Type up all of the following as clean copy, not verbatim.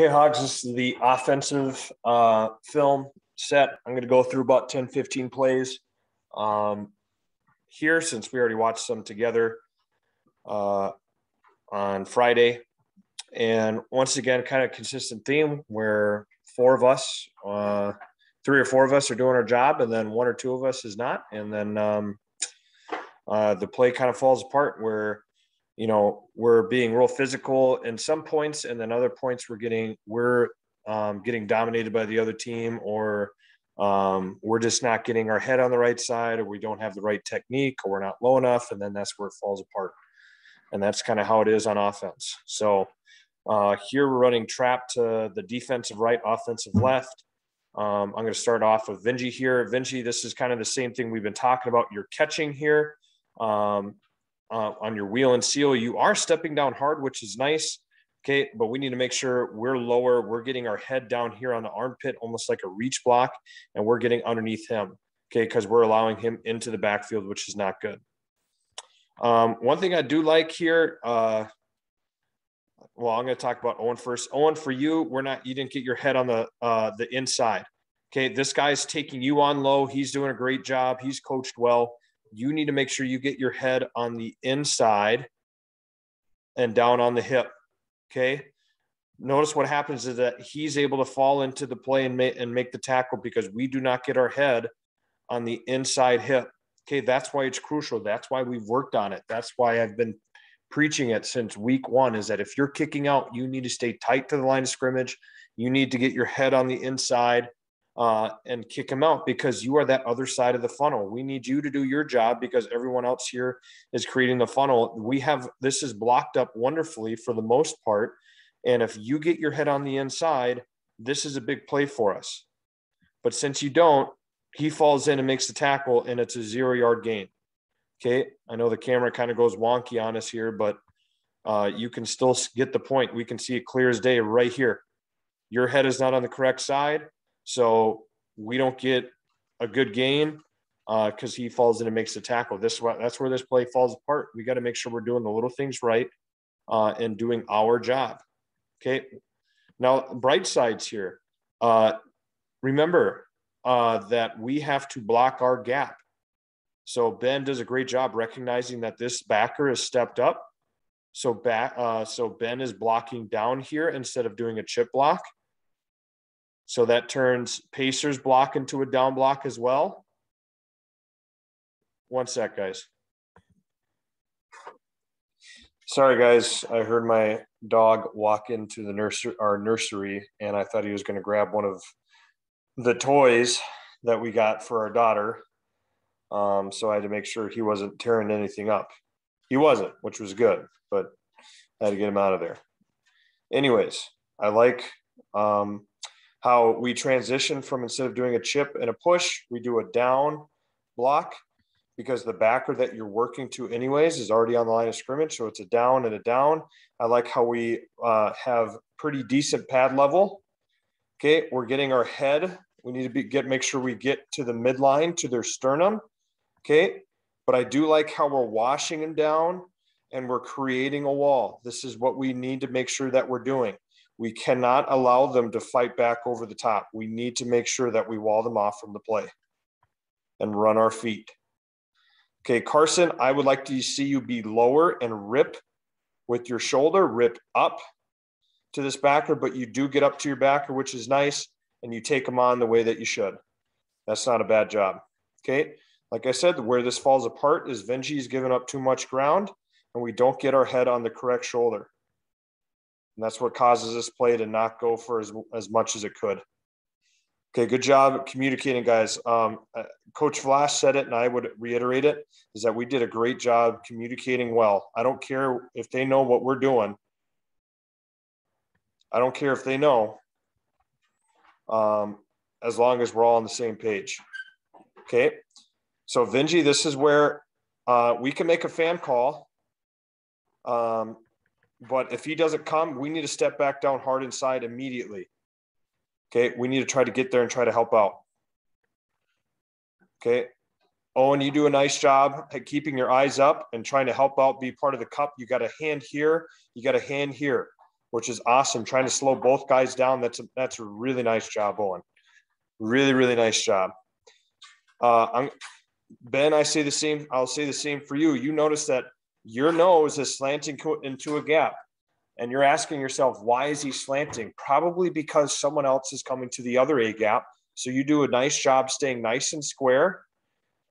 Okay, Hogs, this is the offensive film set. I'm going to go through about 10, 15 plays here since we already watched some together on Friday. And once again, kind of consistent theme where three or four of us are doing our job, and then one or two of us is not. And then the play kind of falls apart where we're being real physical in some points, and then other points we're getting dominated by the other team, or we're just not getting our head on the right side, or we don't have the right technique, or we're not low enough, and then that's where it falls apart. And that's kind of how it is on offense. So here we're running trap to the defensive right, offensive left. I'm going to start off with Vinci here. Vinci, this is kind of the same thing we've been talking about. You're catching here. On your wheel and seal, you are stepping down hard, which is nice. Okay, but we need to make sure we're lower. We're getting our head down here on the armpit, almost like a reach block, and we're getting underneath him. Okay, because we're allowing him into the backfield, which is not good. One thing I do like here, I'm going to talk about Owen first. Owen, for you, you didn't get your head on the inside. Okay, this guy's taking you on low. He's doing a great job. He's coached well. You need to make sure you get your head on the inside and down on the hip. Okay. Notice what happens is that he's able to fall into the play and make the tackle because we do not get our head on the inside hip. Okay. That's why it's crucial. That's why we've worked on it. That's why I've been preaching it since week one, is that if you're kicking out, you need to stay tight to the line of scrimmage. You need to get your head on the inside and kick him out, because you are that other side of the funnel. We need you to do your job because everyone else here is creating the funnel. This is blocked up wonderfully for the most part. And if you get your head on the inside, this is a big play for us. But since you don't, he falls in and makes the tackle, and it's a 0-yard gain. Okay. I know the camera kind of goes wonky on us here, but you can still get the point. We can see it clear as day right here. Your head is not on the correct side. So we don't get a good gain because he falls in and makes the tackle. That's where this play falls apart. We got to make sure we're doing the little things right and doing our job. Okay. Now, bright sides here. Remember that we have to block our gap. So Ben does a great job recognizing that this backer has stepped up. So Ben is blocking down here instead of doing a chip block. So that turns Pacers block into a down block as well. One sec, guys. Sorry, guys. I heard my dog walk into our nursery, and I thought he was going to grab one of the toys that we got for our daughter. So I had to make sure he wasn't tearing anything up. He wasn't, which was good, but I had to get him out of there. Anyways, I like how we transition from, instead of doing a chip and a push, we do a down block, because the backer that you're working to anyways is already on the line of scrimmage. So it's a down and a down. I like how we have pretty decent pad level. Okay. We're getting our head. We need to make sure we get to the midline, to their sternum. Okay. But I do like how we're washing them down and we're creating a wall. This is what we need to make sure that we're doing. We cannot allow them to fight back over the top. We need to make sure that we wall them off from the play and run our feet. Okay, Carson, I would like to see you be lower and rip with your shoulder, rip up to this backer, but you do get up to your backer, which is nice, and you take them on the way that you should. That's not a bad job. Okay, like I said, where this falls apart is Vinci's giving up too much ground, and we don't get our head on the correct shoulder. And that's what causes this play to not go for as much as it could. Okay, good job communicating, guys. Coach Flash said it, and I would reiterate it, is that we did a great job communicating well. I don't care if they know what we're doing. I don't care if they know, as long as we're all on the same page. Okay, so Vinci, this is where we can make a fan call. But if he doesn't come, we need to step back down hard inside immediately. Okay, we need to try to get there and try to help out. Okay, Owen, you do a nice job at keeping your eyes up and trying to help out, be part of the cup. You got a hand here, you got a hand here. which is awesome. Trying to slow both guys down. That's a really nice job, Owen. Really, really nice job. Ben, I say the same. I'll say the same for you. You notice that your nose is slanting into a gap, and you're asking yourself, why is he slanting? Probably because someone else is coming to the other A gap. So you do a nice job staying nice and square,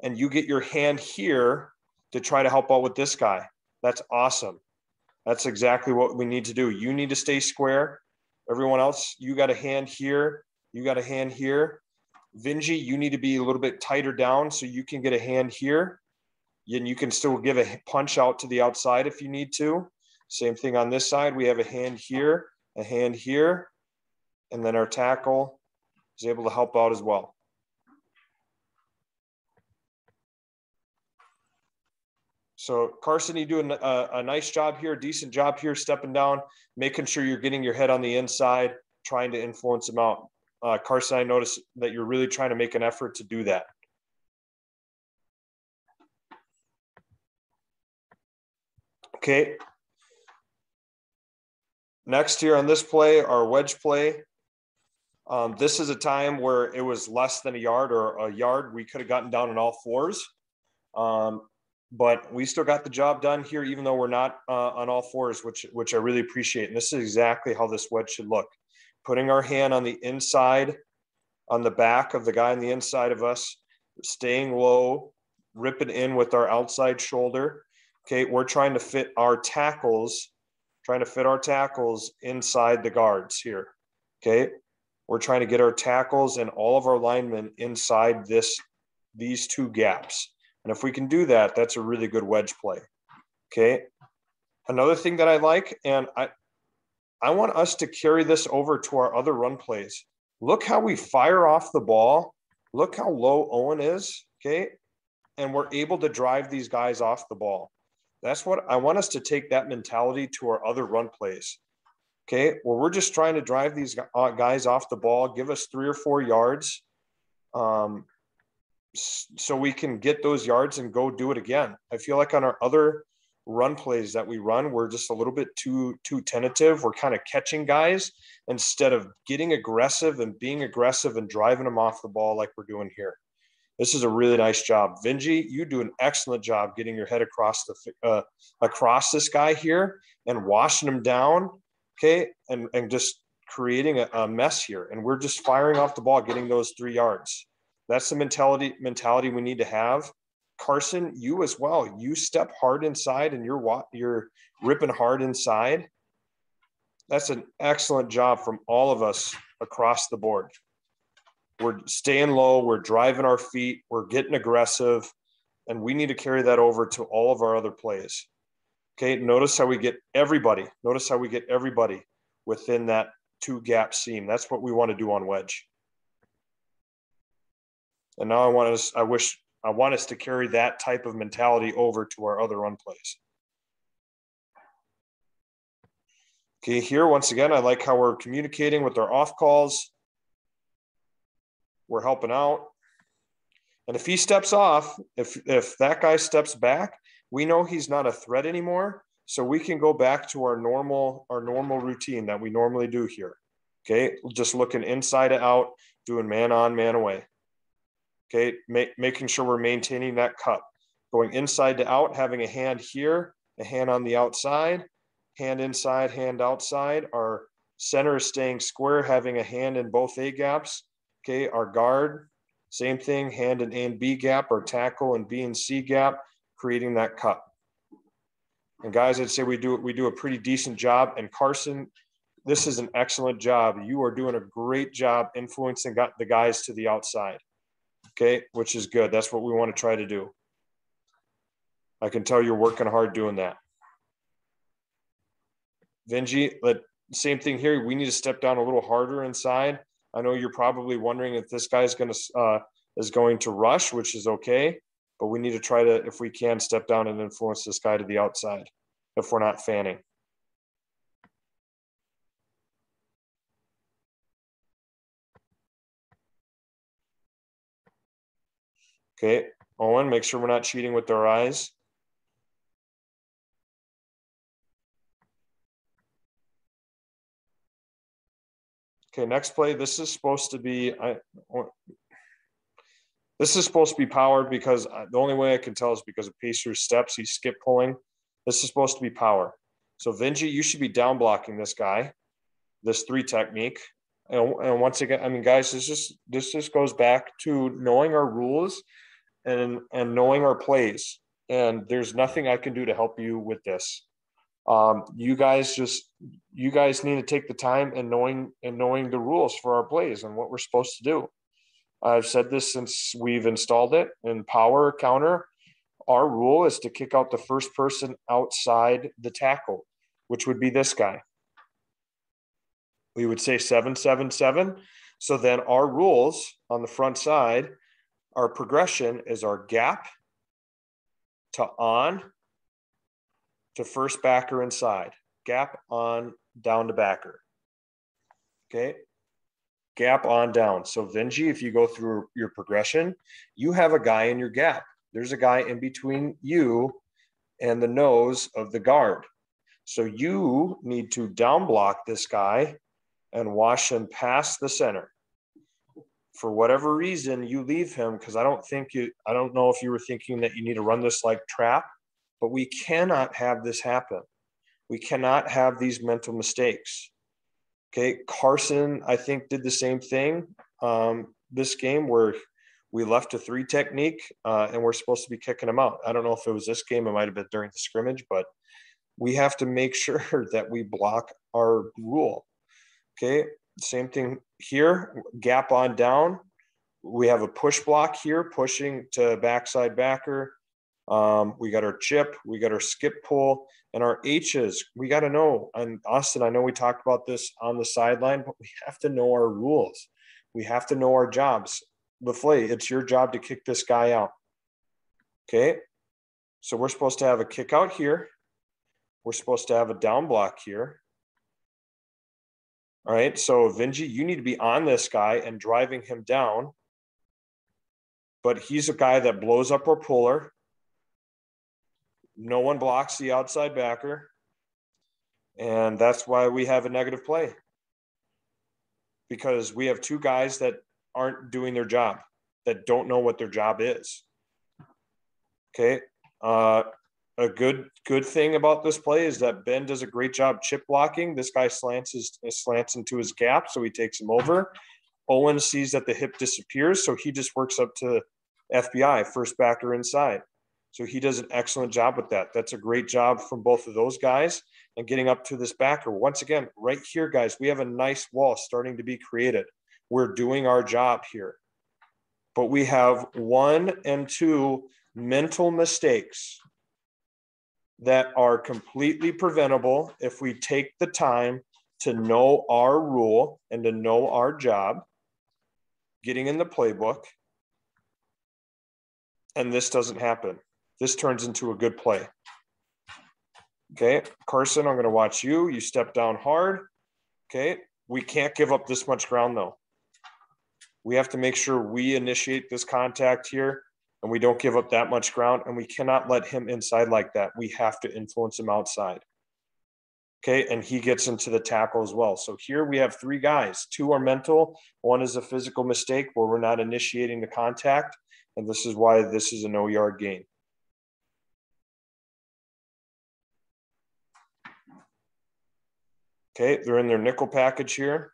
and you get your hand here to try to help out with this guy. That's awesome. That's exactly what we need to do. You need to stay square. Everyone else, you got a hand here. You got a hand here. Vinji, you need to be a little bit tighter down so you can get a hand here. And you can still give a punch out to the outside if you need to. Same thing on this side. We have a hand here, and then our tackle is able to help out as well. So Carson, you do a nice job here, decent job here, stepping down, making sure you're getting your head on the inside, trying to influence him out. Carson, I noticed that you're really trying to make an effort to do that. Okay. Next here on this play, our wedge play. This is a time where it was less than a yard or a yard. We could have gotten down on all fours. But we still got the job done here, even though we're not on all fours, which I really appreciate. And this is exactly how this wedge should look. Putting our hand on the inside, on the back of the guy on the inside of us, staying low, ripping in with our outside shoulder. Okay, we're trying to fit our tackles, inside the guards here. Okay, we're trying to get our tackles and all of our linemen inside these two gaps. And if we can do that, that's a really good wedge play. Okay. Another thing that I like, and I want us to carry this over to our other run plays. Look how we fire off the ball. Look how low Owen is. Okay. And we're able to drive these guys off the ball. That's what I want us to take that mentality to our other run plays. Okay. Where we're just trying to drive these guys off the ball, give us 3 or 4 yards. So we can get those yards and go do it again. I feel like on our other run plays that we run, we're just a little bit too tentative. We're kind of catching guys instead of getting aggressive and being aggressive and driving them off the ball like we're doing here. This is a really nice job. Vinji, you do an excellent job getting your head across this guy here and washing him down, okay, and just creating a mess here. And we're just firing off the ball, getting those 3 yards. That's the mentality we need to have. Carson, you as well. You step hard inside and you're ripping hard inside. That's an excellent job from all of us across the board. We're staying low. We're driving our feet. We're getting aggressive. And we need to carry that over to all of our other plays. Okay, notice how we get everybody. Within that 2-gap seam. That's what we want to do on wedge. And now I want us to carry that type of mentality over to our other run plays. Okay, here, once again, I like how we're communicating with our off calls. We're helping out. And if he steps off, if that guy steps back, we know he's not a threat anymore. So we can go back to our normal routine that we normally do here. Okay, just looking inside and out, doing man on, man away. Okay, making sure we're maintaining that cut. Going inside to out, having a hand here, a hand on the outside, hand inside, hand outside. Our center is staying square, having a hand in both A gaps. Okay, our guard, same thing, hand in A and B gap, our tackle in B and C gap, creating that cut. And guys, I'd say we do a pretty decent job. And Carson, this is an excellent job. You are doing a great job influencing the guys to the outside. Okay, which is good. That's what we want to try to do. I can tell you're working hard doing that. Vinji, same thing here. We need to step down a little harder inside. I know you're probably wondering if this guy is going to rush, which is okay, but we need to try to, if we can, step down and influence this guy to the outside if we're not fanning. Okay, Owen, make sure we're not cheating with our eyes. Okay, next play. This is supposed to be powered because the only way I can tell is because of Pacer's steps. He's skip pulling. This is supposed to be power. So Vinji, you should be down blocking this guy, this 3 technique. And once again, I mean, guys, this just goes back to knowing our rules and knowing our plays. And there's nothing I can do to help you with this. You guys need to take the time and knowing the rules for our plays and what we're supposed to do. I've said this since we've installed it. In power counter, our rule is to kick out the first person outside the tackle, which would be this guy. We would say 7-7-7. So then our rules on the front side, our progression is our gap to on to first backer inside, gap on down to backer. Okay. Gap on down. So Vinji, if you go through your progression, you have a guy in your gap. There's a guy in between you and the nose of the guard. So you need to down block this guy and wash him past the center. For whatever reason, you leave him because I don't know if you were thinking that you need to run this like trap, but we cannot have this happen. We cannot have these mental mistakes. Okay, Carson, I think, did the same thing this game where we left a 3 technique and we're supposed to be kicking him out. I don't know if it was this game. It might have been during the scrimmage, but we have to make sure that we block our rule. Okay, same thing here, gap on down. We have a push block here, pushing to backside backer. We got our chip, we got our skip pull, and our H's. We got to know. And Austin, I know we talked about this on the sideline, but we have to know our rules. We have to know our jobs. LaFleur, it's your job to kick this guy out. Okay, so we're supposed to have a kick out here. We're supposed to have a down block here. All right, so Vinji, you need to be on this guy and driving him down. But he's a guy that blows up our puller. No one blocks the outside backer. And that's why we have a negative play. Because we have 2 guys that aren't doing their job, that don't know what their job is. Okay. A good thing about this play is that Ben does a great job chip blocking. This guy slants into his gap, so he takes him over. Owen sees that the hip disappears, so he just works up to FBI, first backer inside. So he does an excellent job with that. That's a great job from both of those guys and getting up to this backer. Once again, right here, guys, we have a nice wall starting to be created. We're doing our job here. But we have 1 and 2 mental mistakes that are completely preventable if we take the time to know our rule and to know our job, getting in the playbook, and this doesn't happen. This turns into a good play. Okay, Carson, I'm going to watch you. You step down hard. Okay, we can't give up this much ground, though. We have to make sure we initiate this contact here and we don't give up that much ground, and we cannot let him inside like that. We have to influence him outside. Okay, and he gets into the tackle as well. So here we have 3 guys. 2 are mental. 1 is a physical mistake where we're not initiating the contact, and this is why this is a no-yard gain. Okay, they're in their nickel package here.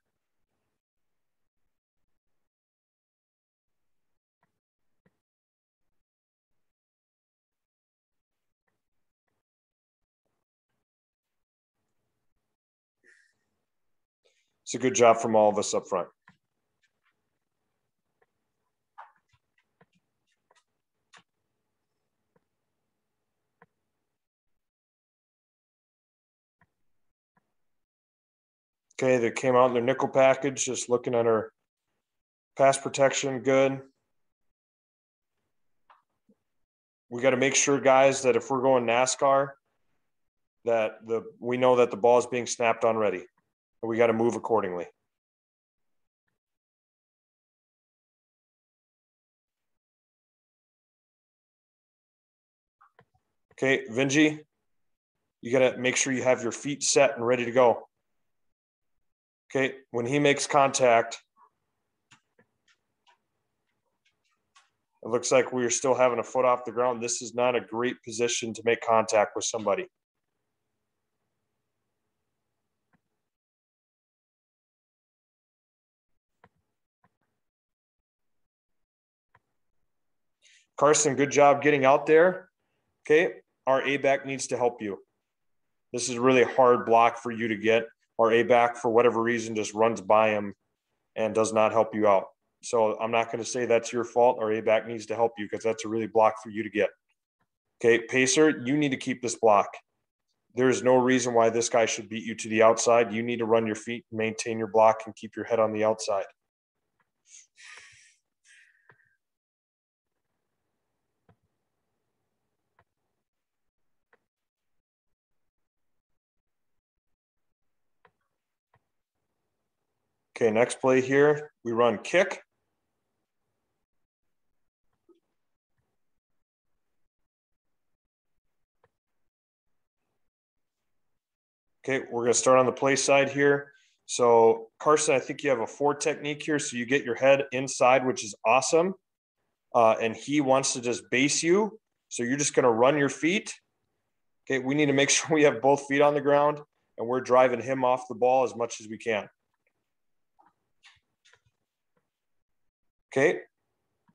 It's a good job from all of us up front. Okay, they came out in their nickel package, just looking at our pass protection, good. We got to make sure, guys, that if we're going NASCAR, that we know that the ball is being snapped on ready. And we got to move accordingly. Okay, Vinji, you got to make sure you have your feet set and ready to go. Okay, when he makes contact, it looks like we're still having a foot off the ground. This is not a great position to make contact with somebody. Carson, good job getting out there. Okay, our A-back needs to help you. This is really a hard block for you to get. Our A-back, for whatever reason, just runs by him and does not help you out. So I'm not going to say that's your fault. Our A-back needs to help you because that's a really block for you to get. Okay, Pacer, you need to keep this block. There is no reason why this guy should beat you to the outside. You need to run your feet, maintain your block, and keep your head on the outside. Okay, next play here, we run kick. Okay, we're going to start on the play side here. So, Carson, I think you have a 4 technique here. So you get your head inside, which is awesome. And he wants to just base you. So you're just going to run your feet. Okay, we need to make sure we have both feet on the ground and we're driving him off the ball as much as we can. Okay,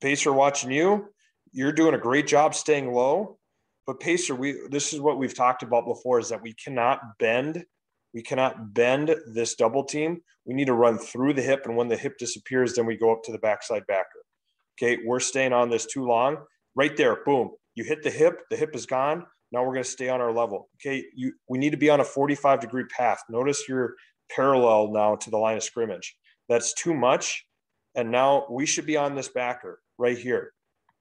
Pacer, watching you. You're doing a great job staying low. But Pacer, this is what we've talked about before, is that we cannot bend this double team. We need to run through the hip, and when the hip disappears, then we go up to the backside backer. Okay, we're staying on this too long. Right there, boom. You hit the hip is gone. Now we're going to stay on our level. Okay, we need to be on a 45-degree path. Notice you're parallel now to the line of scrimmage. That's too much. And now we should be on this backer right here.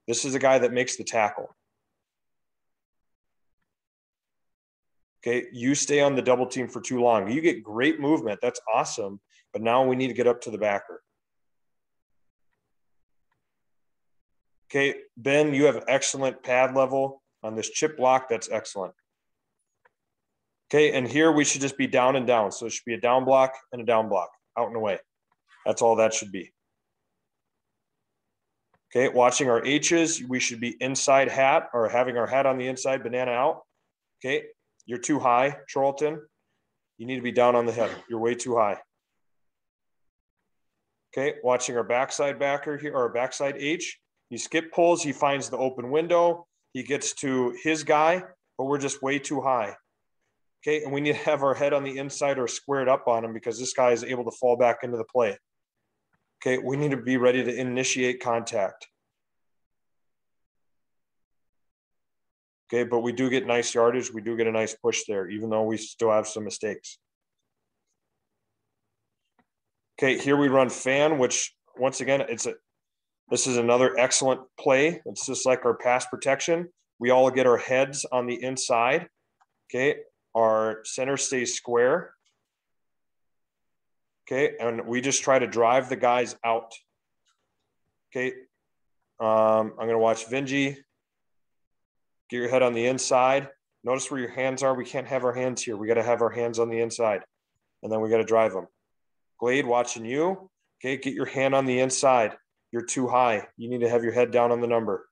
This is a guy that makes the tackle. Okay, you stay on the double team for too long. You get great movement. That's awesome. But now we need to get up to the backer. Okay, Ben, you have excellent pad level on this chip block. That's excellent. Okay, and here we should just be down and down. So it should be a down block and a down block, out and away. That's all that should be. Okay, watching our H's, we should be inside hat or having our hat on the inside, banana out. Okay, you're too high, Charlton. You need to be down on the head. You're way too high. Okay, watching our backside backer here, or our backside H. He skip pulls, he finds the open window. He gets to his guy, but we're just way too high. Okay, and we need to have our head on the inside or squared up on him because this guy is able to fall back into the play. Okay, we need to be ready to initiate contact. Okay, but we do get nice yardage. We do get a nice push there, even though we still have some mistakes. Okay, here we run fan, which once again, this is another excellent play. It's just like our pass protection. We all get our heads on the inside. Okay, our center stays square. Okay, and we just try to drive the guys out. Okay, I'm going to watch Vinji. Get your head on the inside. Notice where your hands are. We can't have our hands here. We got to have our hands on the inside. And then we got to drive them. Glade, watching you. Okay, get your hand on the inside. You're too high. You need to have your head down on the number.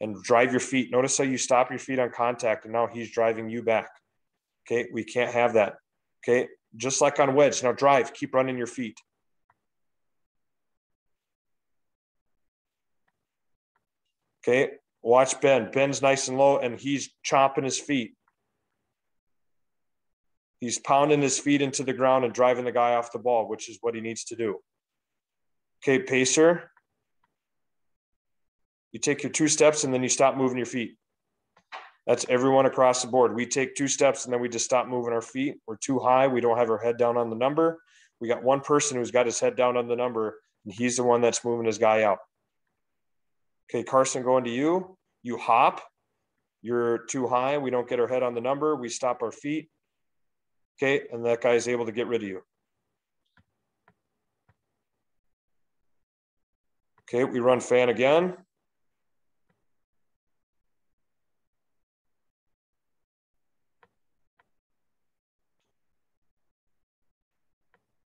And drive your feet. Notice how you stop your feet on contact, and now he's driving you back. Okay, we can't have that. Okay, just like on wedge. Now drive. Keep running your feet. Okay, watch Ben. Ben's nice and low, and he's chopping his feet. He's pounding his feet into the ground and driving the guy off the ball, which is what he needs to do. Okay, Pacer. You take your 2 steps, and then you stop moving your feet. That's everyone across the board. We take 2 steps, and then we just stop moving our feet. We're too high. We don't have our head down on the number. We got one person who's got his head down on the number, and he's the one that's moving his guy out. Okay, Carson, going to you. You hop. You're too high. We don't get our head on the number. We stop our feet. Okay, and that guy is able to get rid of you. Okay, we run fan again.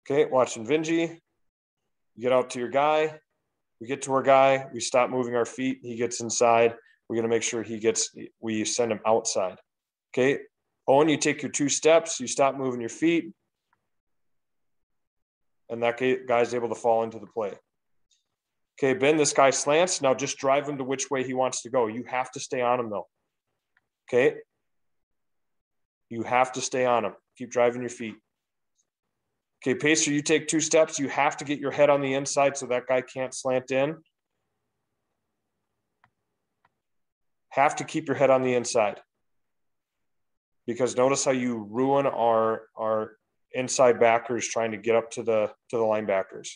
Okay, watching Vinji. You get out to your guy. We get to our guy. We stop moving our feet. He gets inside. We're going to make sure we send him outside. Okay. Owen, you take your 2 steps. You stop moving your feet. And that guy's able to fall into the play. Okay, Ben, this guy slants. Now just drive him to which way he wants to go. You have to stay on him, though. Okay? You have to stay on him. Keep driving your feet. Okay, Pacer, you take 2 steps. You have to get your head on the inside so that guy can't slant in. Have to keep your head on the inside. Because notice how you ruin our inside backers trying to get up to the linebackers.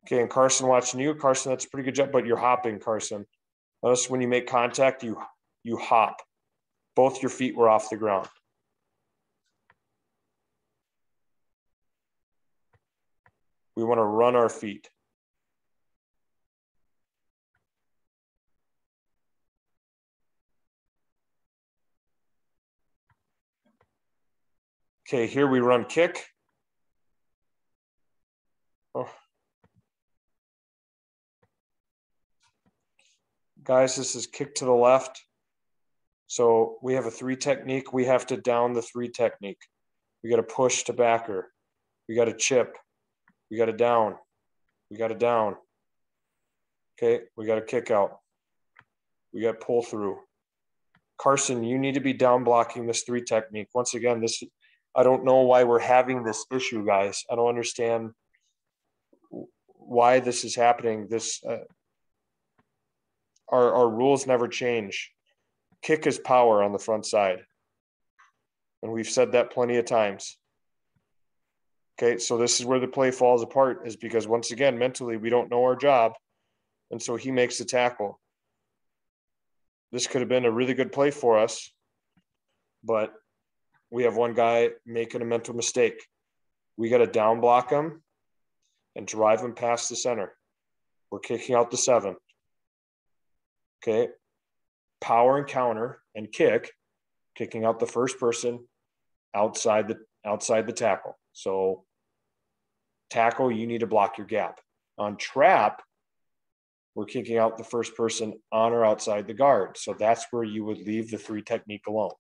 Okay, and Carson watching you. Carson, that's a pretty good job, but you're hopping, Carson. Notice when you make contact, you hop. Both your feet were off the ground. We want to run our feet. Okay, here we run kick. Oh. Guys, this is kick to the left. So we have a 3 technique. We have to down the 3 technique. We got to push to backer. We got to chip. We got to down. We got to down. Okay, we got to kick out. We got pull through. Carson, you need to be down blocking this 3 technique. Once again, I don't know why we're having this issue, guys. I don't understand why this is happening. Our rules never change. Kick is power on the front side. And we've said that plenty of times. Okay, so this is where the play falls apart, is because once again, mentally, we don't know our job. And so he makes the tackle. This could have been a really good play for us, but we have one guy making a mental mistake. We got to down block him and drive him past the center. We're kicking out the 7. Okay, power and counter and kick, kicking out the first person outside the tackle. So tackle, you need to block your gap. On trap, we're kicking out the first person on or outside the guard. So that's where you would leave the 3 technique alone.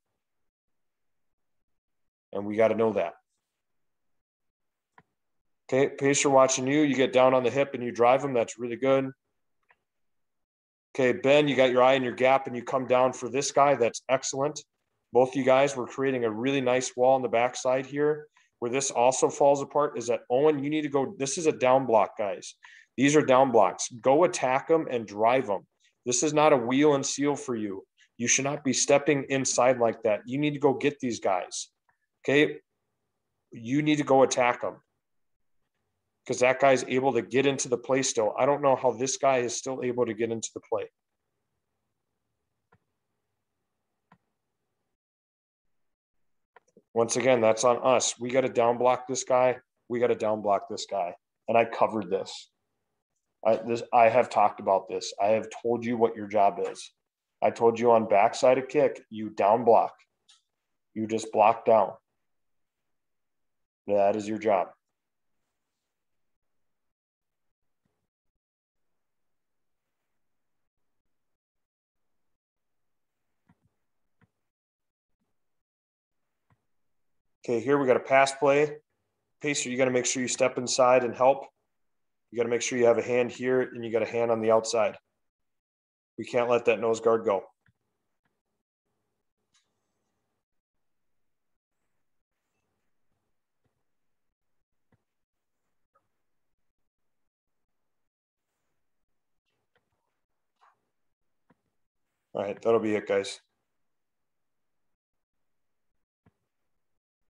And we got to know that. Okay, Pacer watching you. You get down on the hip and you drive them. That's really good. Okay, Ben, you got your eye in your gap and you come down for this guy. That's excellent. Both you guys were creating a really nice wall on the backside here. Where this also falls apart is that, Owen, you need to go. This is a down block, guys. These are down blocks. Go attack them and drive them. This is not a wheel and seal for you. You should not be stepping inside like that. You need to go get these guys. Okay? You need to go attack them. Because that guy's able to get into the play still. I don't know how this guy is still able to get into the play. Once again, that's on us. We got to down block this guy. We got to down block this guy. And I covered this. I have talked about this. I have told you what your job is. I told you on backside of kick, you down block. You just block down. That is your job. Okay, here we got a pass play. Pacer, you got to make sure you step inside and help. You got to make sure you have a hand here and you got a hand on the outside. We can't let that nose guard go. All right, that'll be it, guys.